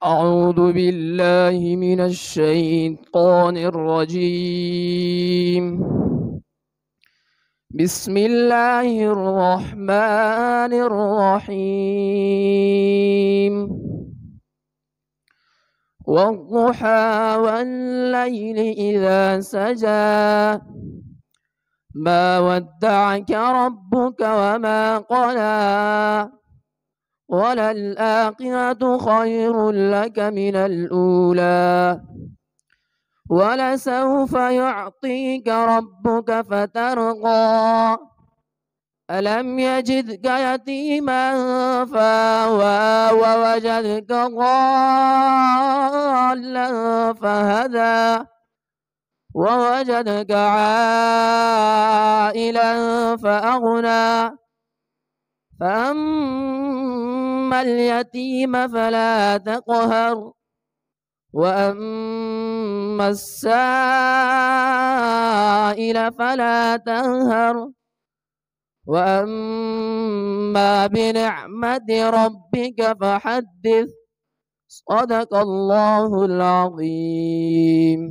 أعوذ بالله من الشيطان الرجيم. بسم الله الرحمن الرحيم. والضحى والليل إذا سجى ما ودعك ربك وما قلى وللآخرة خير لك من الأولى ولسوف يعطيك ربك فترضى ألم يجدك يتيما فآوى ووجدك ضالا فهدى ووجدك عائلا فأغنى فأما اليتيم فلا تقهر وأما السائل فلا تنهر وأما بنعمة ربك فحدث. صدق الله العظيم.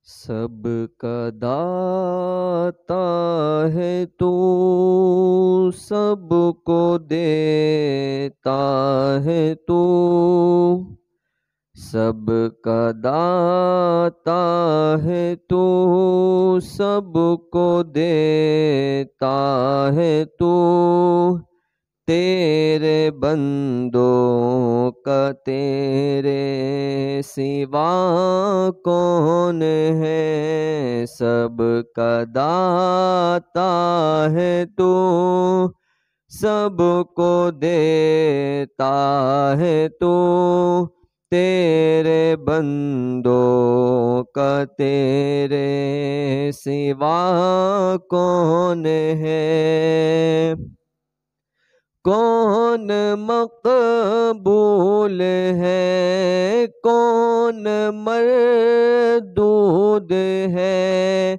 سب کا داتا ہے تو سب کو دیتا ہے تو سب کا داتا ہے تو سب کو دیتا ہے تو تیرے بندوں کا تیرے سوا کون ہے سب کا داتا ہے تو سب کو دیتا ہے تو تیرے بندوں کا تیرے سوا کون ہے کون مقبول ہے کون مردود ہے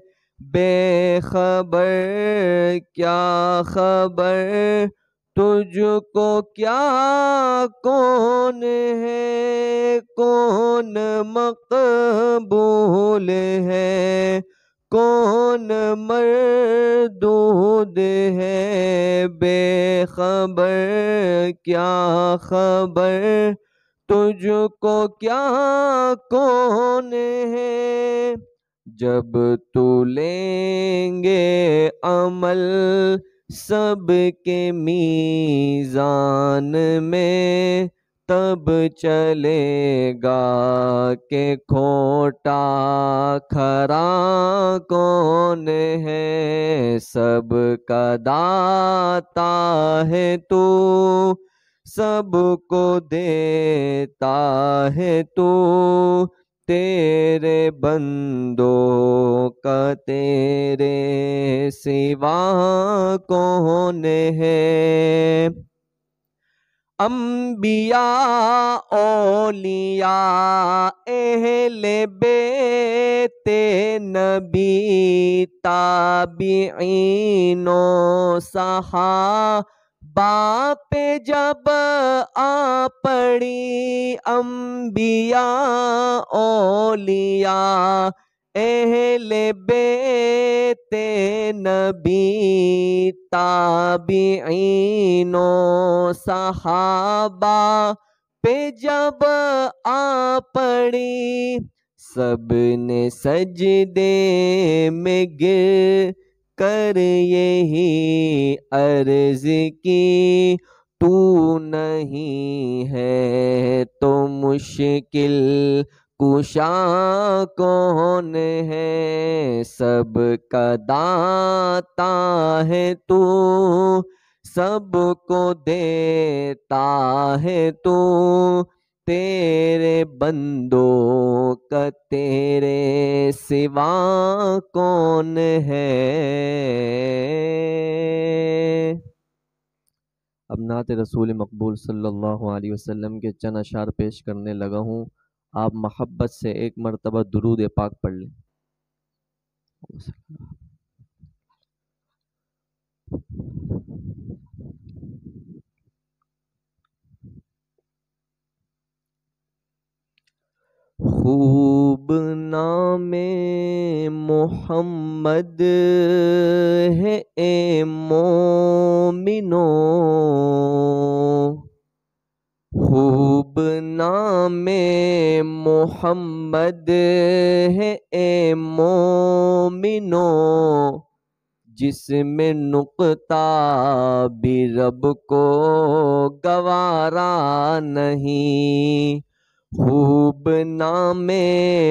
بے خبر کیا خبر تجھ کو کیا کون ہے کون مقبول ہے کون مردود ہے بے خبر کیا خبر تجھ کو کیا کون ہے جب تو لیں گے عمل سب کے میزان میں تب چلے گا کہ کھوٹا کھرا کون ہے سب کا داتا ہے تو سب کو دیتا ہے تو تیرے بندوں کا تیرے سوا کون ہے انبیاء اولیاء اہل بیت نبی تابعین و صحابہ پہ جب آ پڑی انبیاء اولیاء اہل بیت نبی تابعین و صحابہ پہ جب آ پڑی سب نے سجدے میں گر کر یہی عرض کی تو نہیں ہے تو مشکل کشا کون ہے؟ سب کا داتا ہے تو، سب کو دیتا ہے تو، تیرے بندوں کا تیرے سوا کون ہے؟ اب نعت رسول مقبول صلی اللہ علیہ وسلم کے چند اشعار پیش کرنے لگا ہوں، آپ محبت سے ایک مرتبہ درود پاک پڑھ لیں۔ خوب نام محمد ہے اے مومنو، خوب نام محمد ہے اے مومنو، جس میں نقطہ بھی رب کو گوارا نہیں۔ خوب نام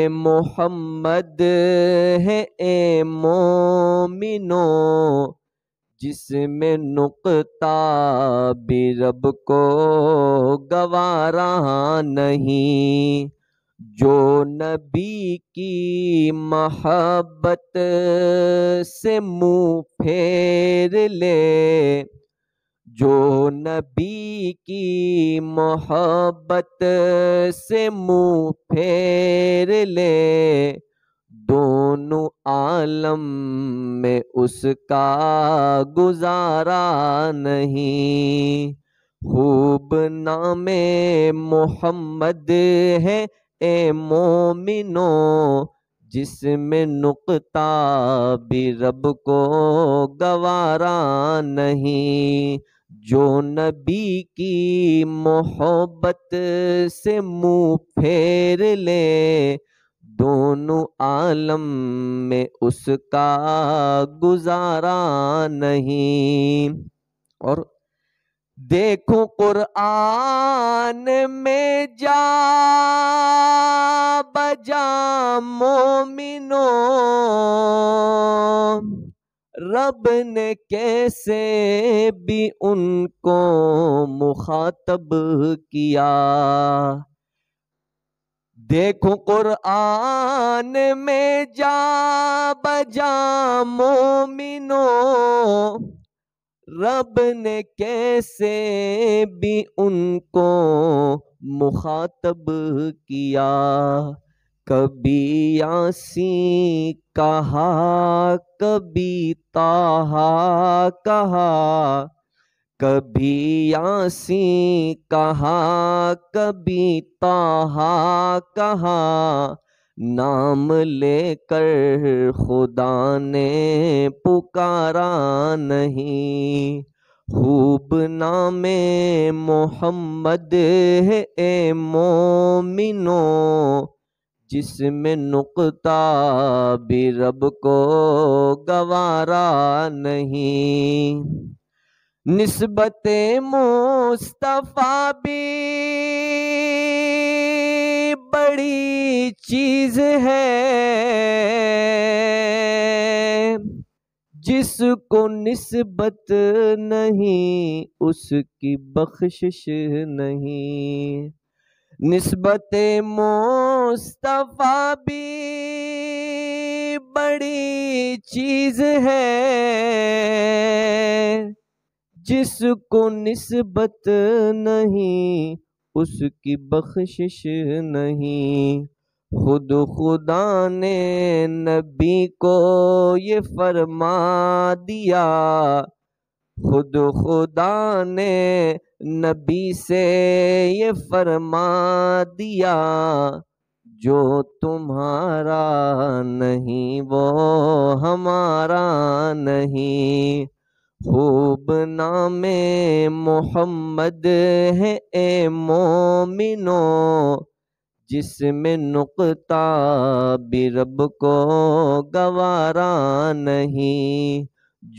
محمد ہے اے مومنو، جس میں نقطہ بھی رب کو گوارا نہیں۔ جو نبی کی محبت سے منہ پھیر لے، جو نبی کی محبت سے منہ پھیر لے، دونوں عالم میں اس کا گزارا نہیں۔ خوب نام محمد ہے اے مومنو، جس میں نقطہ بھی رب کو گوارا نہیں۔ جو نبی کی محبت سے منہ پھیر لے، دونوں عالم میں اس کا گزارا نہیں۔ اور دیکھو قرآن میں جا بجا مومنو، رب نے کیسے بھی ان کو مخاطب کیا۔ دیکھو قرآن میں جا بجا مومنو، رب نے کیسے بھی ان کو مخاطب کیا۔ کبھی یاسین کہا، کبھی طٰہٰ کہا، کبھی یاسین کہا، کبھی طٰہٰ کہا، نام لے کر خدا نے پکارا نہیں۔ خوب نام محمد ہے اے مومنو، جس میں نقطہ بھی رب کو گوارا نہیں۔ نسبت مصطفیٰ بھی بڑی چیز ہے، جس کو نسبت نہیں اس کی بخشش نہیں۔ نسبت مصطفیٰ بھی بڑی چیز ہے، جس کو نسبت نہیں اس کی بخشش نہیں۔ خود خدا نے نبی کو یہ فرما دیا، خود خدا نے نبی سے یہ فرما دیا، جو تمہارا نہیں وہ ہمارا نہیں۔ خوب نام محمد ہے اے مومنو، جس میں نقطہ بھی رب کو گوارا نہیں۔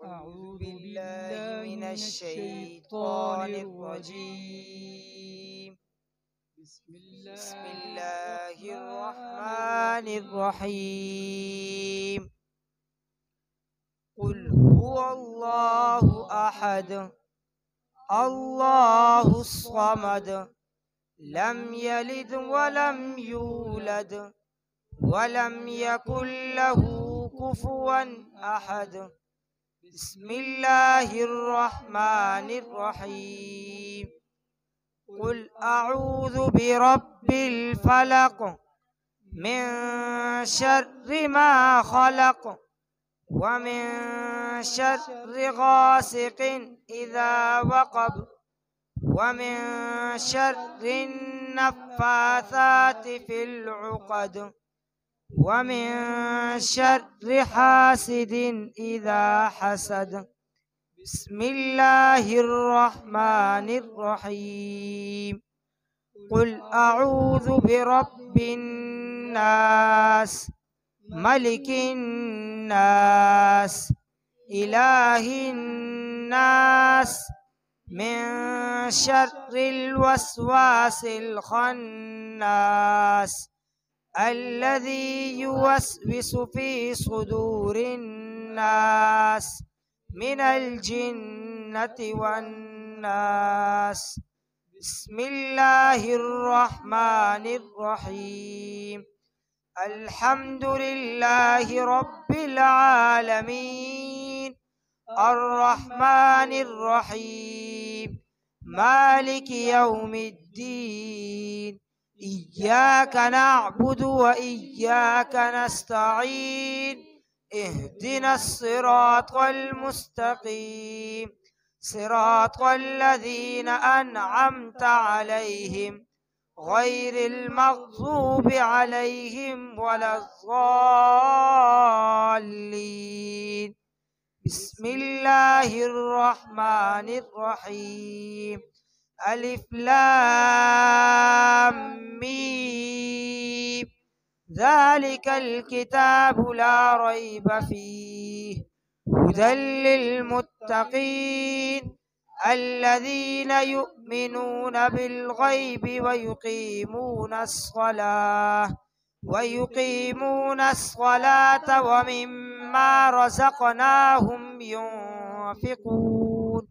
أعوذ بالله من الشيطان الرجيم. بسم الله الرحمن الرحيم. قل هو الله أحد الله الصمد لم يلد ولم يولد ولم يكن له كفوا أحد. بسم الله الرحمن الرحيم. قل أعوذ برب الفلق من شر ما خلق ومن شر غاسق إذا وقب ومن شر النفاثات في العقد ومن شر حاسد إذا حسد. بسم الله الرحمن الرحيم. قل أعوذ برب الناس ملك الناس إله الناس من شر الوسواس الخناس الذي يوسوس في صدور الناس من الجنة والناس. بسم الله الرحمن الرحيم. الحمد لله رب العالمين الرحمن الرحيم مالك يوم الدين. إياك نعبد وإياك نستعين. اهدنا الصراط المستقيم صراط الذين أنعمت عليهم غير المغضوب عليهم ولا الضالين. بسم الله الرحمن الرحيم. ألف لام ميم ذلك الكتاب لا ريب فيه هدى للمتقين الذين يؤمنون بالغيب ويقيمون الصلاة ومما رزقناهم ينفقون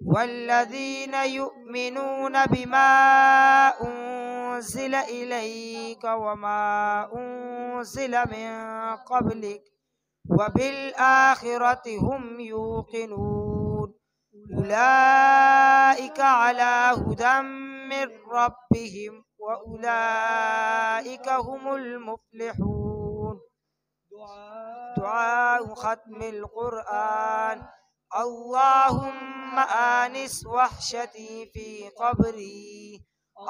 والذين يؤمنون بما أنزل إليك وما أنزل من قبلك وبالآخرة هم يوقنون. أولئك على هدى من ربهم وأولئك هم المفلحون. دعاء ختم القرآن. اللهم آنس وحشتي في قبري.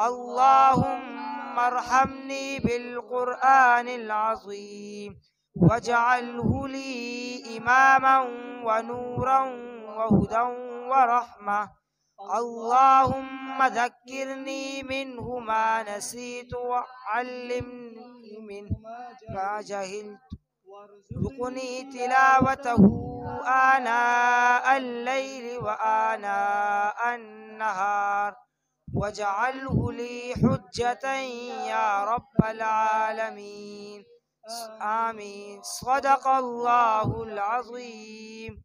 اللهم ارحمني بالقرآن العظيم واجعله لي إماما ونورا وهدى ورحمة. اللهم ذكرني منه ما نسيت وعلمني منه ما جهلت وارزقني تلاوته آناء الليل وآناء النهار واجعله لي حجة يا رب العالمين. آمين. صدق الله العظيم.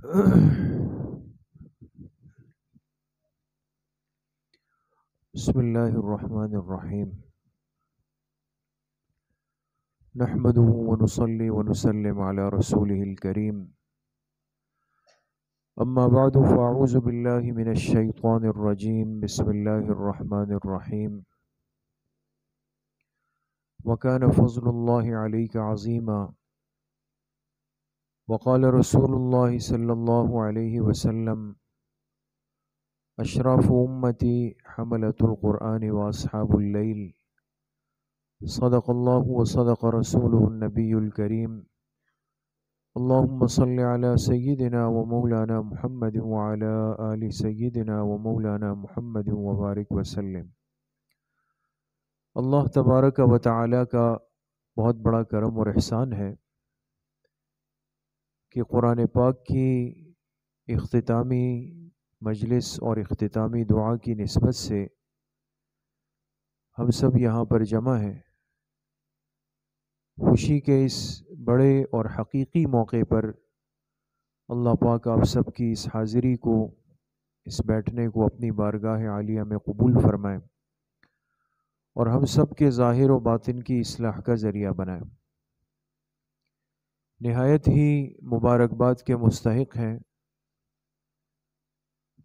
بسم الله الرحمن الرحيم نحمده ونصلي ونسلم على رسوله الكريم أما بعد فأعوذ بالله من الشيطان الرجيم بسم الله الرحمن الرحيم وكان فضل الله عليك عظيما وقال رسول الله صلى الله عليه وسلم أشراف أمتي حملة القرآن وأصحاب الليل صدق الله وصدق رسوله النبي الكريم اللهم صل على سيدنا ومولانا محمد وعلى آل سيدنا ومولانا محمد وبارك وسلم۔ اللہ تبارک و تعالی کا بہت بڑا کرم اور احسان ہے کہ قرآن پاک کی اختتامی مجلس اور اختتامی دعا کی نسبت سے ہم سب یہاں پر جمع ہیں۔ خوشی کے اس بڑے اور حقیقی موقع پر اللہ پاک آپ سب کی اس حاضری کو، اس بیٹھنے کو اپنی بارگاہ عالیہ میں قبول فرمائے اور ہم سب کے ظاہر و باطن کی اصلاح کا ذریعہ بنائے۔ نہایت ہی مبارکباد کے مستحق ہیں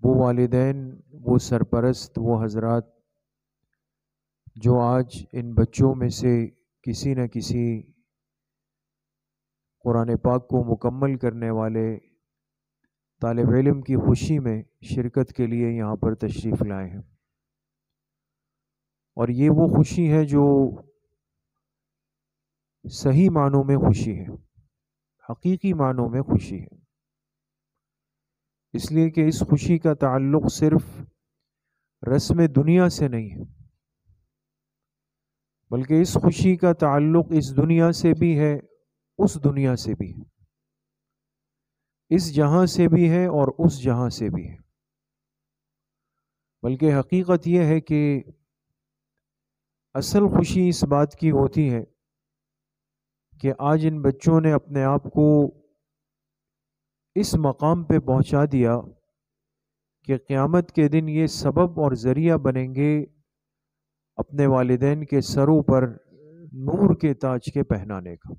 وہ والدین، وہ سرپرست، وہ حضرات جو آج ان بچوں میں سے کسی نہ کسی قرآن پاک کو مکمل کرنے والے طالب علم کی خوشی میں شرکت کے لیے یہاں پر تشریف لائے ہیں، اور یہ وہ خوشی ہے جو صحیح معنوں میں خوشی ہے، حقیقی معنوں میں خوشی ہے، اس لیے کہ اس خوشی کا تعلق صرف رسم دنیا سے نہیں ہے، بلکہ اس خوشی کا تعلق اس دنیا سے بھی ہے، اس دنیا سے بھی ہے، اس جہاں سے بھی ہے اور اس جہاں سے بھی ہے۔ بلکہ حقیقت یہ ہے کہ اصل خوشی اس بات کی ہوتی ہے کہ آج ان بچوں نے اپنے آپ کو اس مقام پہ پہنچا دیا کہ قیامت کے دن یہ سبب اور ذریعہ بنیں گے اپنے والدین کے سروں پر نور کے تاج کے پہنانے کا۔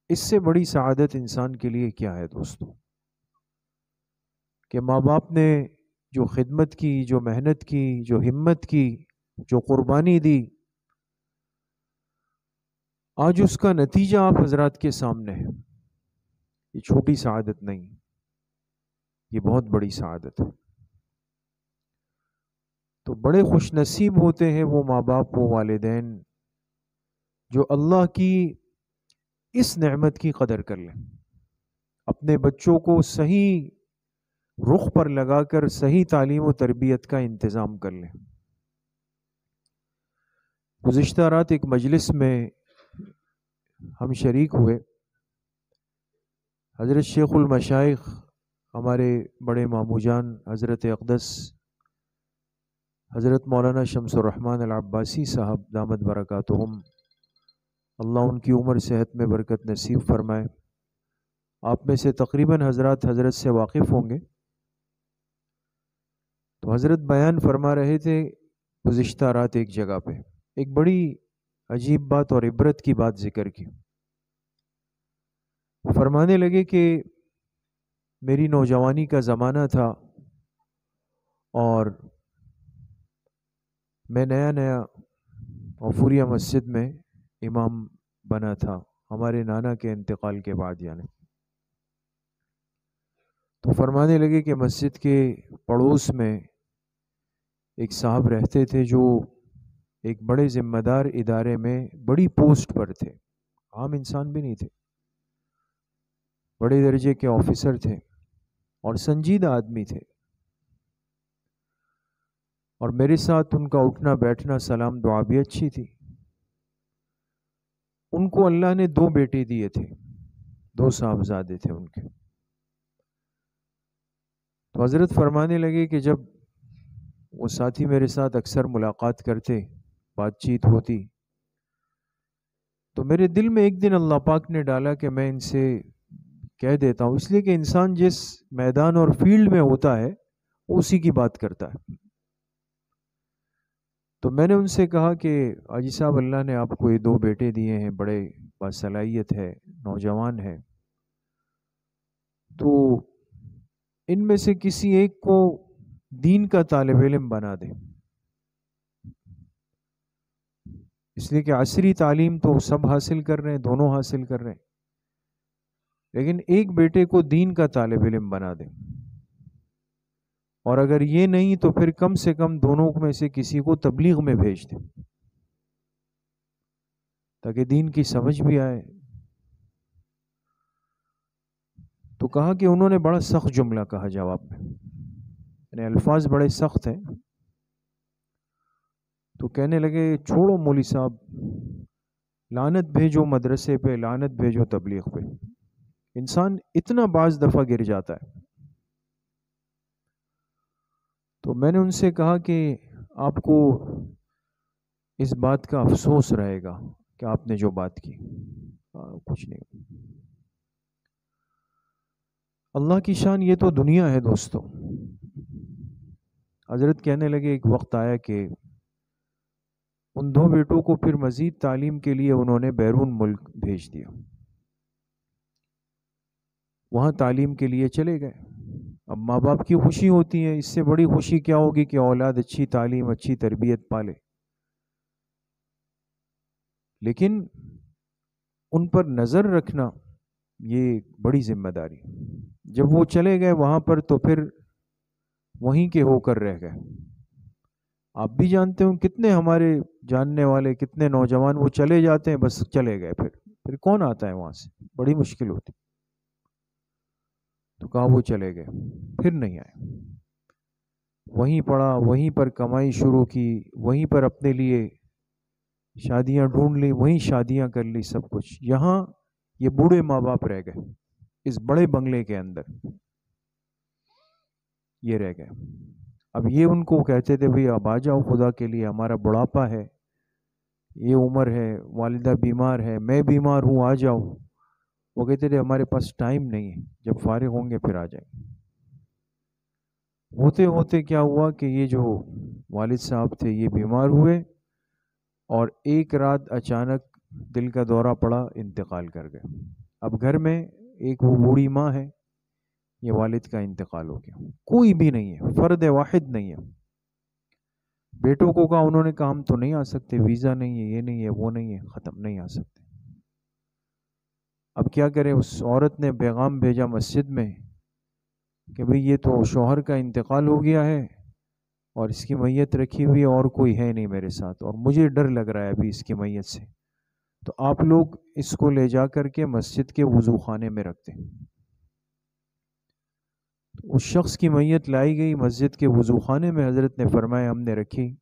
اس سے بڑی سعادت انسان کے لیے کیا ہے دوستو، کہ ماں باپ نے جو خدمت کی، جو محنت کی، جو ہمت کی، جو قربانی دی، آج اس کا نتیجہ آپ حضرات کے سامنے ہے۔ یہ چھوٹی سعادت نہیں، یہ بہت بڑی سعادت ہے۔ تو بڑے خوش نصیب ہوتے ہیں وہ ماں باپ، وہ والدین جو اللہ کی اس نعمت کی قدر کر لیں، اپنے بچوں کو صحیح رخ پر لگا کر صحیح تعلیم و تربیت کا انتظام کر لیں۔ گزشتہ رات ایک مجلس میں ہم شریک ہوئے، حضرت شیخ المشائخ ہمارے بڑے ماموں جان حضرت اقدس حضرت مولانا شمس الرحمن العباسی صاحب دامت برکاتہم، اللہ ان کی عمر صحت میں برکت نصیب فرمائے۔ آپ میں سے تقریباً حضرات حضرت سے واقف ہوں گے۔ تو حضرت بیان فرما رہے تھے گزشتہ رات ایک جگہ پہ، ایک بڑی عجیب بات اور عبرت کی بات ذکر کی۔ فرمانے لگے کہ میری نوجوانی کا زمانہ تھا اور میں نیا غفوریہ مسجد میں امام بنا تھا، ہمارے نانا کے انتقال کے بعد یعنی۔ تو فرمانے لگے کہ مسجد کے پڑوس میں ایک صاحب رہتے تھے جو ایک بڑے ذمہ دار ادارے میں بڑی پوسٹ پر تھے، عام انسان بھی نہیں تھے، بڑے درجے کے آفیسر تھے اور سنجیدہ آدمی تھے، اور میرے ساتھ ان کا اٹھنا بیٹھنا سلام دعا بھی اچھی تھی۔ ان کو اللہ نے 2 بیٹے دیے تھے، 2 صاحبزادے تھے ان کے۔ تو حضرت فرمانے لگے کہ جب وہ ساتھی میرے ساتھ اکثر ملاقات کرتے، بات چیت ہوتی، تو میرے دل میں ایک دن اللہ پاک نے ڈالا کہ میں ان سے کہہ دیتا ہوں، اس لیے کہ انسان جس میدان اور فیلڈ میں ہوتا ہے وہ اسی کی بات کرتا ہے۔ تو میں نے ان سے کہا کہ حاجی صاحب، اللہ نے آپ کو یہ 2 بیٹے دیے ہیں، بڑے باصلاحیت ہے، نوجوان ہے، تو ان میں سے کسی ایک کو دین کا طالب علم بنا دیں، اس لیے کہ عصری تعلیم تو سب حاصل کر رہے ہیں، دونوں حاصل کر رہے ہیں، لیکن ایک بیٹے کو دین کا طالب علم بنا دیں، اور اگر یہ نہیں تو پھر کم سے کم دونوں میں سے کسی کو تبلیغ میں بھیج دیں تاکہ دین کی سمجھ بھی آئے۔ تو کہا کہ انہوں نے بڑا سخت جملہ کہا جواب میں، یعنی الفاظ بڑے سخت ہیں۔ تو کہنے لگے چھوڑو مولوی صاحب، لعنت بھیجو مدرسے پہ، لعنت بھیجو تبلیغ پہ۔ انسان اتنا بعض دفعہ گر جاتا ہے۔ تو میں نے ان سے کہا کہ آپ کو اس بات کا افسوس رہے گا کہ آپ نے جو بات کی، کچھ نہیں۔ اللہ کی شان یہ تو دنیا ہے دوستو۔ حضرت کہنے لگے ایک وقت آیا کہ ان 2 بیٹوں کو پھر مزید تعلیم کے لیے انہوں نے بیرون ملک بھیج دیا، وہاں تعلیم کے لیے چلے گئے۔ اب ماں باپ کی خوشی ہوتی ہے، اس سے بڑی خوشی کیا ہوگی کہ اولاد اچھی تعلیم، اچھی تربیت پالے، لیکن ان پر نظر رکھنا یہ بڑی ذمہ داری۔ جب وہ چلے گئے وہاں پر تو پھر وہیں کے ہو کر رہ گئے۔ آپ بھی جانتے ہوں کتنے ہمارے جاننے والے، کتنے نوجوان وہ چلے جاتے ہیں، بس چلے گئے، پھر کون آتا ہے وہاں سے، بڑی مشکل ہوتی۔ تو کہا وہ چلے گئے، پھر نہیں آئے، وہیں پڑھا، وہیں پر کمائی شروع کی، وہیں پر اپنے لیے شادیاں ڈھونڈ لی، وہیں شادیاں کر لی، سب کچھ۔ یہاں یہ بوڑھے ماں باپ رہ گئے اس بڑے بنگلے کے اندر، یہ رہ گئے۔ اب یہ ان کو کہتے تھے بھئی اب آ جاؤ، خدا کے لیے ہمارا بڑھاپا ہے، یہ عمر ہے، والدہ بیمار ہے، میں بیمار ہوں، آ جاؤ۔ وہ کہتے تھے ہمارے پاس ٹائم نہیں ہے، جب فارغ ہوں گے پھر آ جائیں۔ ہوتے ہوتے کیا ہوا کہ یہ جو والد صاحب تھے یہ بیمار ہوئے، اور ایک رات اچانک دل کا دورہ پڑا، انتقال کر گئے۔ اب گھر میں ایک وہ بوڑھی ماں ہے، یہ والد کا انتقال ہو گیا، کوئی بھی نہیں ہے، فرد واحد نہیں ہے۔ بیٹوں کو کہا، انہوں نے کہا ہم تو نہیں آ سکتے، ویزا نہیں ہے، یہ نہیں ہے، وہ نہیں ہے، ختم، نہیں آ سکتے۔ اب کیا کرے، اس عورت نے پیغام بھیجا مسجد میں کہ بھئی یہ تو شوہر کا انتقال ہو گیا ہے اور اس کی میت رکھی ہوئی ہے، اور کوئی ہے نہیں میرے ساتھ، اور مجھے ڈر لگ رہا ہے ابھی اس کی میت سے، تو آپ لوگ اس کو لے جا کر کے مسجد کے وضو خانے میں رکھ دیں۔ اس شخص کی میت لائی گئی مسجد کے وضو خانے میں، حضرت نے فرمایا ہم نے رکھی،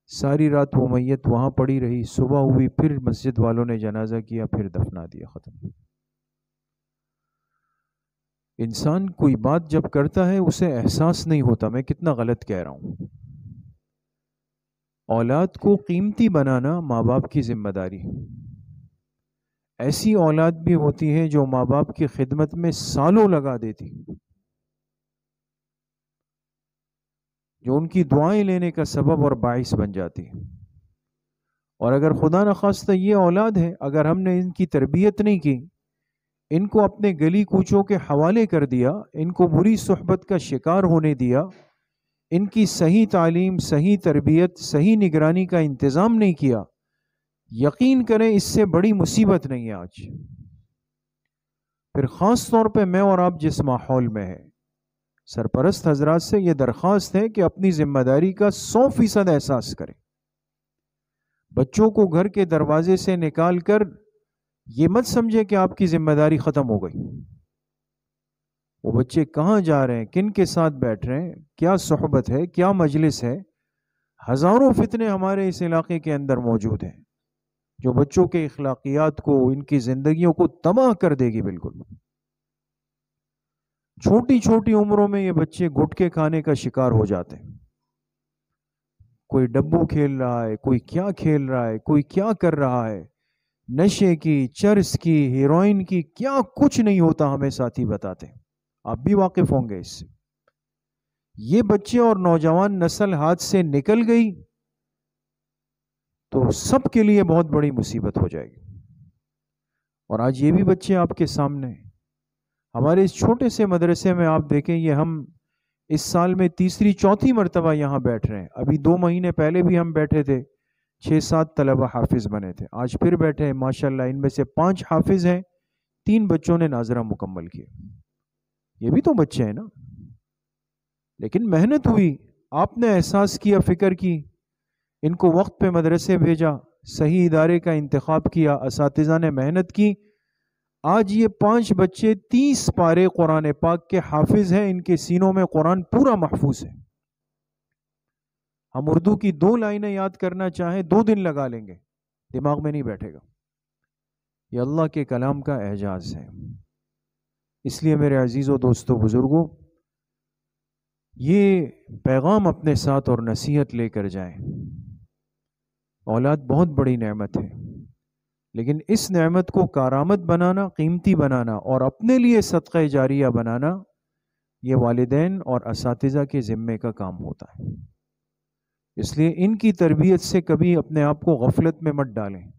ساری رات وہ میت وہاں پڑی رہی، صبح ہوئی، پھر مسجد والوں نے جنازہ کیا، پھر دفنا دیا، ختم۔ انسان کوئی بات جب کرتا ہے اسے احساس نہیں ہوتا میں کتنا غلط کہہ رہا ہوں۔ اولاد کو قیمتی بنانا ماں باپ کی ذمہ داری ہے۔ ایسی اولاد بھی ہوتی ہے جو ماں باپ کی خدمت میں سالوں لگا دیتی، جو ان کی دعائیں لینے کا سبب اور باعث بن جاتی ہے۔ اور اگر خدا نخواستہ یہ اولاد ہے، اگر ہم نے ان کی تربیت نہیں کی، ان کو اپنے گلی کوچوں کے حوالے کر دیا، ان کو بری صحبت کا شکار ہونے دیا، ان کی صحیح تعلیم، صحیح تربیت، صحیح نگرانی کا انتظام نہیں کیا، یقین کریں اس سے بڑی مصیبت نہیں ہے آج۔ پھر خاص طور پہ میں اور آپ جس ماحول میں ہیں، سرپرست حضرات سے یہ درخواست ہے کہ اپنی ذمہ داری کا 100% احساس کریں۔ بچوں کو گھر کے دروازے سے نکال کر یہ مت سمجھے کہ آپ کی ذمہ داری ختم ہو گئی۔ وہ بچے کہاں جا رہے ہیں، کن کے ساتھ بیٹھ رہے ہیں، کیا صحبت ہے، کیا مجلس ہے، ہزاروں فتنے ہمارے اس علاقے کے اندر موجود ہیں جو بچوں کے اخلاقیات کو، ان کی زندگیوں کو تباہ کر دے گی۔ بالکل چھوٹی چھوٹی عمروں میں یہ بچے گٹکے کھانے کا شکار ہو جاتے ہیں، کوئی ڈبو کھیل رہا ہے، کوئی کیا کھیل رہا ہے، کوئی کیا کر رہا ہے، نشے کی، چرس کی، ہیروئن کی، کیا کچھ نہیں ہوتا ہمیں ساتھی بتاتے ہیں، آپ بھی واقف ہوں گے اس سے۔ یہ بچے اور نوجوان نسل ہاتھ سے نکل گئی تو سب کے لیے بہت بڑی مصیبت ہو جائے گی۔ اور آج یہ بھی بچے آپ کے سامنے ہیں۔ ہمارے اس چھوٹے سے مدرسے میں آپ دیکھیں، یہ ہم اس سال میں تیسری چوتھی مرتبہ یہاں بیٹھ رہے ہیں۔ ابھی 2 مہینے پہلے بھی ہم بیٹھے تھے، 6-7 طلبہ حافظ بنے تھے، آج پھر بیٹھے ہیں ماشاءاللہ۔ ان میں سے 5 حافظ ہیں، 3 بچوں نے ناظرہ مکمل کیا۔ یہ بھی تو بچے ہیں نا، لیکن محنت ہوئی، آپ نے احساس کیا، فکر کی، ان کو وقت پہ مدرسے بھیجا، صحیح ادارے کا انتخاب کیا، اساتذہ نے محنت کی۔ آج یہ 5 بچے 30 پارے قرآن پاک کے حافظ ہیں، ان کے سینوں میں قرآن پورا محفوظ ہے۔ ہم اردو کی 2 لائنیں یاد کرنا چاہیں 2 دن لگا لیں گے، دماغ میں نہیں بیٹھے گا۔ یہ اللہ کے کلام کا اعجاز ہے۔ اس لیے میرے عزیزوں، دوستوں، بزرگوں، یہ پیغام اپنے ساتھ اور نصیحت لے کر جائیں۔ اولاد بہت بڑی نعمت ہے، لیکن اس نعمت کو کارآمد بنانا، قیمتی بنانا اور اپنے لیے صدقہ جاریہ بنانا، یہ والدین اور اساتذہ کے ذمے کا کام ہوتا ہے۔ اس لیے ان کی تربیت سے کبھی اپنے آپ کو غفلت میں مت ڈالیں۔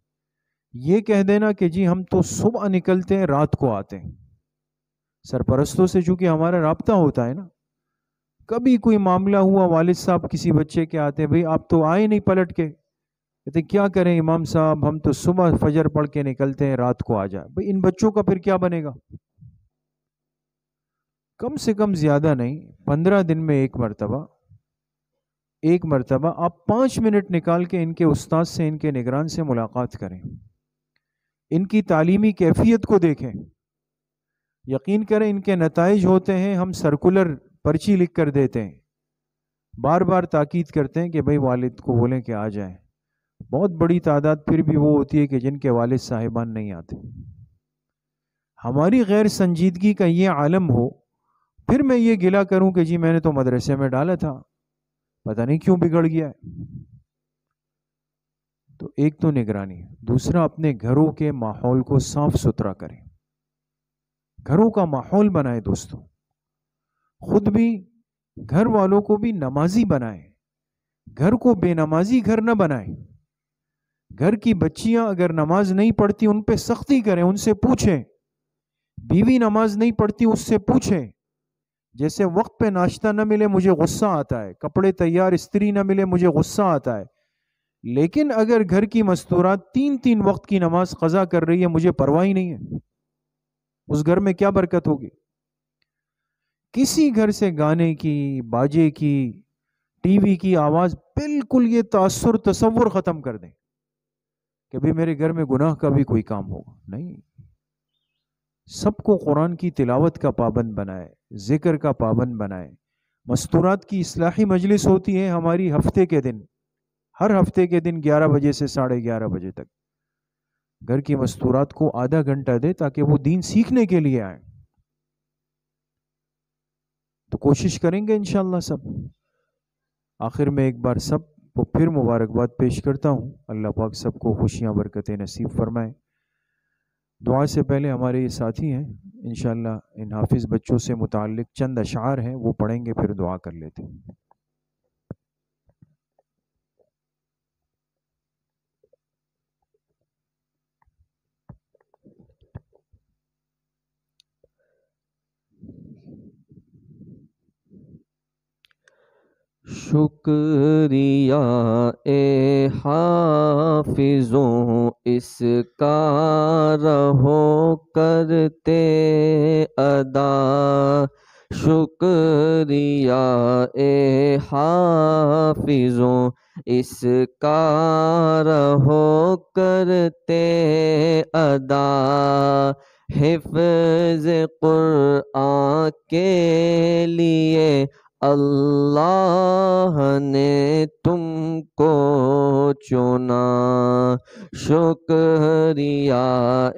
یہ کہہ دینا کہ جی ہم تو صبح نکلتے ہیں، رات کو آتے ہیں۔ سرپرستوں سے چونکہ ہمارا رابطہ ہوتا ہے نا، کبھی کوئی معاملہ ہوا، والد صاحب کسی بچے کے آتے ہیں، بھئی آپ تو آئے نہیں پلٹ کے، کہتے کیا کریں امام صاحب، ہم تو صبح فجر پڑھ کے نکلتے ہیں، رات کو آ جائے۔ بھئی ان بچوں کا پھر کیا بنے گا؟ کم سے کم زیادہ نہیں، 15 دن میں ایک مرتبہ آپ 5 منٹ نکال کے ان کے استاد سے، ان کے نگران سے ملاقات کریں، ان کی تعلیمی کیفیت کو دیکھیں۔ یقین کریں ان کے نتائج ہوتے ہیں، ہم سرکولر پرچی لکھ کر دیتے ہیں، بار بار تاکید کرتے ہیں کہ بھئی والد کو بولیں کہ آ جائیں۔ بہت بڑی تعداد پھر بھی وہ ہوتی ہے کہ جن کے والد صاحبان نہیں آتے۔ ہماری غیر سنجیدگی کا یہ عالم ہو، پھر میں یہ گلہ کروں کہ جی میں نے تو مدرسے میں ڈالا تھا، پتہ نہیں کیوں بگڑ گیا ہے۔ تو ایک تو نگرانی، دوسرا اپنے گھروں کے ماحول کو صاف ستھرا کریں، گھروں کا ماحول بنائیں دوستوں، خود بھی، گھر والوں کو بھی نمازی بنائیں، گھر کو بے نمازی گھر نہ بنائیں۔ گھر کی بچیاں اگر نماز نہیں پڑھتی ان پہ سختی کریں، ان سے پوچھیں۔ بیوی نماز نہیں پڑھتی اس سے پوچھیں۔ جیسے وقت پہ ناشتہ نہ ملے مجھے غصہ آتا ہے، کپڑے تیار استری نہ ملے مجھے غصہ آتا ہے، لیکن اگر گھر کی مستورات 3 وقت کی نماز قضا کر رہی ہے مجھے پرواہ ہی نہیں ہے، اس گھر میں کیا برکت ہوگی؟ کسی گھر سے گانے کی، باجے کی، ٹی وی کی آواز، بالکل یہ تاثر تصور ختم کر دیں کہ بھی میرے گھر میں گناہ کا بھی کوئی کام ہوگا، نہیں۔ سب کو قرآن کی تلاوت کا پابند بنائے، ذکر کا پابند بنائے۔ مستورات کی اصلاحی مجلس ہوتی ہے ہماری ہفتے کے دن، ہر ہفتے کے دن 11 بجے سے 11:30 بجے تک۔ گھر کی مستورات کو آدھا گھنٹہ دے تاکہ وہ دین سیکھنے کے لیے آئیں۔ تو کوشش کریں گے انشاءاللہ سب۔ آخر میں ایک بار سب کو پھر مبارکباد پیش کرتا ہوں، اللہ پاک سب کو خوشیاں برکتیں نصیب فرمائے۔ دعا سے پہلے ہمارے یہ ساتھی ہیں، انشاءاللہ ان حافظ بچوں سے متعلق چند اشعار ہیں، وہ پڑھیں گے، پھر دعا کر لیتے ہیں۔ شکریہ اے حافظوں اس کا رہو کرتے ادا، شکریہ اے حافظوں اس کا رہو کرتے ادا، حفظ قرآن کے لیے اللہ نے تم کو چنا، شکریہ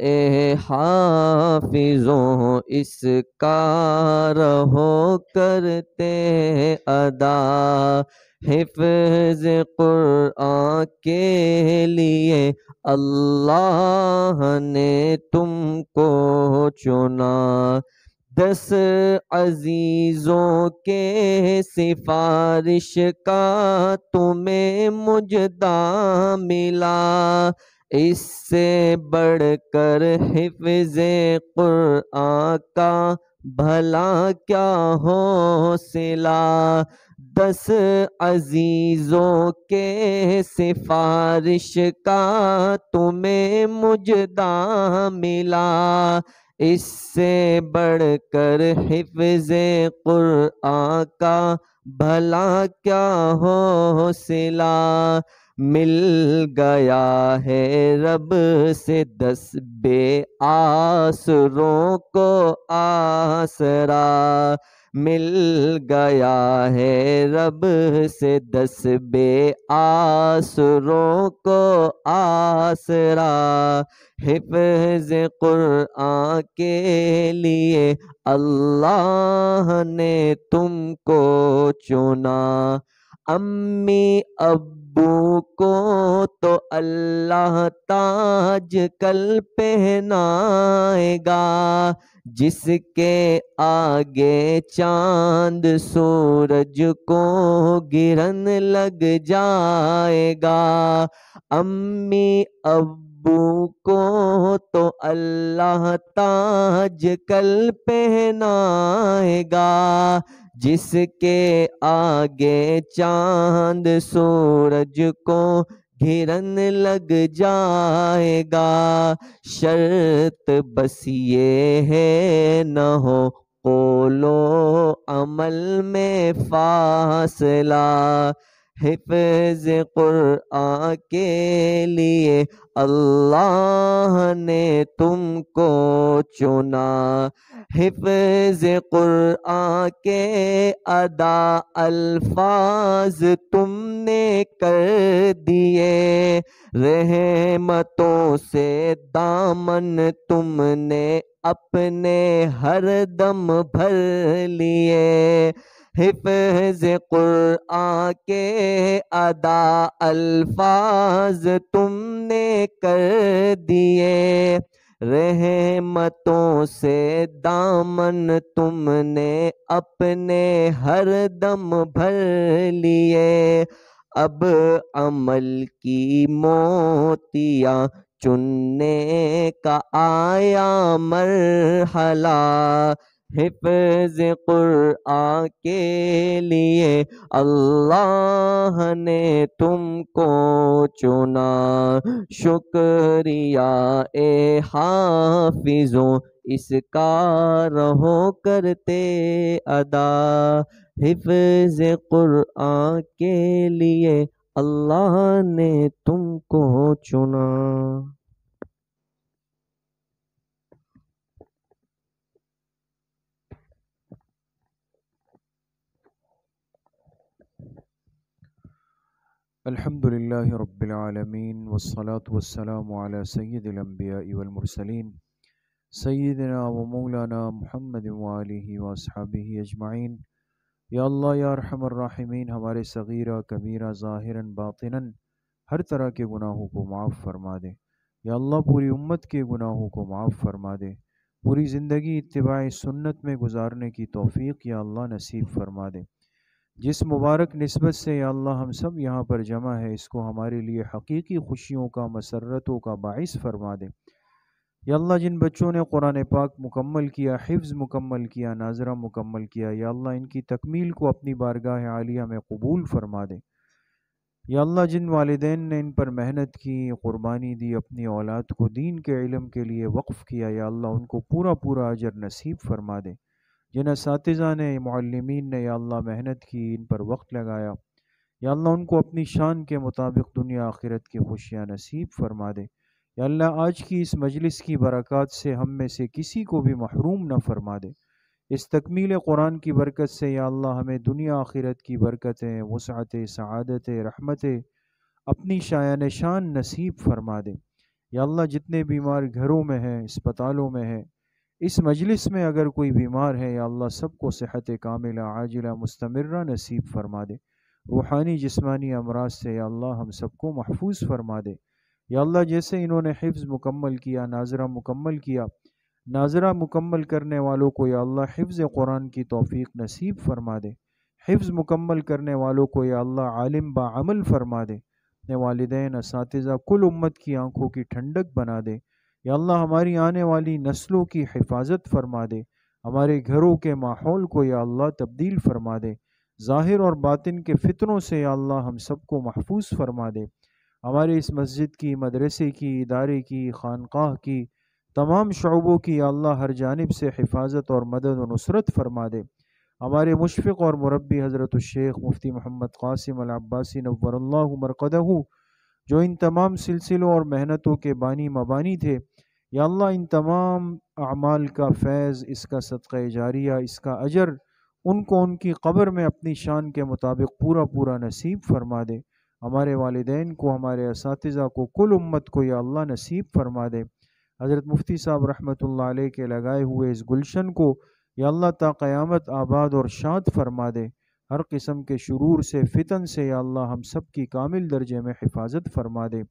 اے حافظوں اس کا رہو کرتے ادا، حفظ قرآن کے لیے اللہ نے تم کو چنا، 10 عزیزوں کے سفارش کا تمہیں مجدہ ملا، اس سے بڑھ کر حفظ قرآن کا بھلا کیا حوصلہ، 10 عزیزوں کے سفارش کا تمہیں مجدہ ملا، اس سے بڑھ کر حفظ قرآن کا بھلا کیا حوصلہ، مل گیا ہے رب سے 10 بے آسروں کو آسرا، مل گیا ہے رب سے 10 بے آسروں کو آسرا، حفظ قرآن کے لیے اللہ نے تم کو چنا، امی ابو کو تو اللہ تاج کل پہنائے گا، جس کے آگے چاند سورج کو گرن لگ جائے گا، امی ابو کو تو اللہ تاج کل پہنائے گا، جس کے آگے چاند سورج کو گرن لگ جائے گا، شرط بس یہ ہے نہ ہو قول و عمل میں فاصلہ، حفظ قرآن کے لیے اللہ نے تم کو چنا، حفظ قرآن کے ادا الفاظ تم نے کر دیے، رحمتوں سے دامن تم نے اپنے ہر دم بھر لیے، حفظ قرآن کے ادا الفاظ تم نے کر دیے، رحمتوں سے دامن تم نے اپنے ہر دم بھر لیے، اب عمل کی موتیاں چننے کا آیا مرحلہ، حفظ قرآن کے لیے اللہ نے تم کو چنا، شکریہ اے حافظوں اس کا رہو کرتے ادا، حفظ قرآن کے لیے اللہ نے تم کو چنا۔ الحمد للہ رب العالمین والصلاة والسلام علی سید الانبیاء والمرسلین سیدنا و مولانا محمد وآلہ واصحابہ اجمعین۔ یا اللہ یا ارحم الراحمین، ہمارے صغیرہ کبیرہ ظاہراً باطناً ہر طرح کے گناہوں کو معاف فرما دے۔ یا اللہ پوری امت کے گناہوں کو معاف فرما دے، پوری زندگی اتباع سنت میں گزارنے کی توفیق یا اللہ نصیب فرما دے۔ جس مبارک نسبت سے یا اللہ ہم سب یہاں پر جمع ہے، اس کو ہمارے لیے حقیقی خوشیوں کا، مسرتوں کا باعث فرما دے۔ یا اللہ جن بچوں نے قرآن پاک مکمل کیا، حفظ مکمل کیا، ناظرہ مکمل کیا، یا اللہ ان کی تکمیل کو اپنی بارگاہ عالیہ میں قبول فرما دے۔ یا اللہ جن والدین نے ان پر محنت کی، قربانی دی، اپنی اولاد کو دین کے علم کے لیے وقف کیا، یا اللہ ان کو پورا پورا اجر نصیب فرما دے۔ جن اساتذہ نے، معلمین نے یا اللہ محنت کی، ان پر وقت لگایا، یا اللہ ان کو اپنی شان کے مطابق دنیا آخرت کی خوشیاں نصیب فرما دے۔ یا اللہ آج کی اس مجلس کی برکات سے ہم میں سے کسی کو بھی محروم نہ فرما دے۔ اس تکمیل قرآن کی برکت سے یا اللہ ہمیں دنیا آخرت کی برکتیں، وسعت، سعادت، رحمت اپنی شایان شان نصیب فرما دے۔ یا اللہ جتنے بیمار گھروں میں ہیں، اسپتالوں میں ہیں، اس مجلس میں اگر کوئی بیمار ہے یا اللہ سب کو صحت کاملہ عاجلہ مستمرہ نصیب فرما دے۔ روحانی جسمانی امراض سے یا اللہ ہم سب کو محفوظ فرما دے۔ یا اللہ جیسے انہوں نے حفظ مکمل کیا، ناظرہ مکمل کیا، ناظرہ مکمل کرنے والوں کو یا اللہ حفظ قرآن کی توفیق نصیب فرما دے۔ حفظ مکمل کرنے والوں کو یا اللہ عالم بعمل فرما دے۔ اپنے والدین، اساتذہ، کل امت کی آنکھوں کی ٹھنڈک بنا دے۔ یا اللہ ہماری آنے والی نسلوں کی حفاظت فرما دے۔ ہمارے گھروں کے ماحول کو یا اللہ تبدیل فرما دے۔ ظاہر اور باطن کے فتنوں سے یا اللہ ہم سب کو محفوظ فرما دے۔ ہمارے اس مسجد کی، مدرسے کی، ادارے کی، خانقاہ کی، تمام شعبوں کی یا اللہ ہر جانب سے حفاظت اور مدد و نصرت فرما دے۔ ہمارے مشفق اور مربی حضرت الشیخ مفتی محمد قاسم العباسی نور اللہ مرقدہ، جو ان تمام سلسلوں اور محنتوں کے بانی مبانی تھے، یا اللہ ان تمام اعمال کا فیض، اس کا صدقہ جاریہ، اس کا اجر ان کو ان کی قبر میں اپنی شان کے مطابق پورا پورا نصیب فرما دے۔ ہمارے والدین کو، ہمارے اساتذہ کو، کل امت کو یا اللہ نصیب فرما دے۔ حضرت مفتی صاحب رحمۃ اللہ علیہ کے لگائے ہوئے اس گلشن کو یا اللہ تا قیامت آباد اور شاد فرما دے۔ ہر قسم کے شرور سے، فتن سے یا اللہ ہم سب کی کامل درجے میں حفاظت فرما دے۔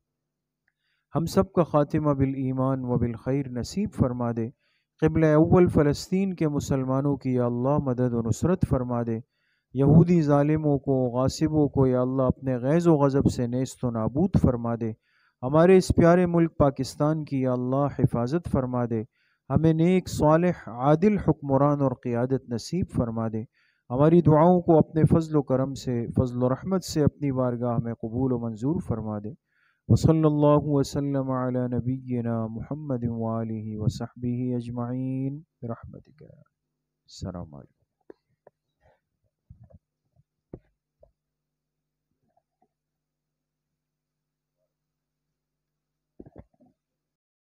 ہم سب کا خاتمہ بالایمان و بالخیر نصیب فرما دے۔ قبلہ اول فلسطین کے مسلمانوں کی یا اللہ مدد و نصرت فرما دے۔ یہودی ظالموں کو، غاصبوں کو یا اللہ اپنے غیظ و غضب سے نیست و نابود فرما دے۔ ہمارے اس پیارے ملک پاکستان کی یا اللہ حفاظت فرما دے۔ ہمیں نیک، صالح، عادل حکمران اور قیادت نصیب فرما دے۔ ہماری دعاؤں کو اپنے فضل و کرم سے، فضل و رحمت سے اپنی بارگاہ میں قبول و منظور فرما دے۔ وصلی اللہ وسلم علی نبینا محمد وآلہ وصحبہ اجمعین برحمتک۔ السلام علیکم۔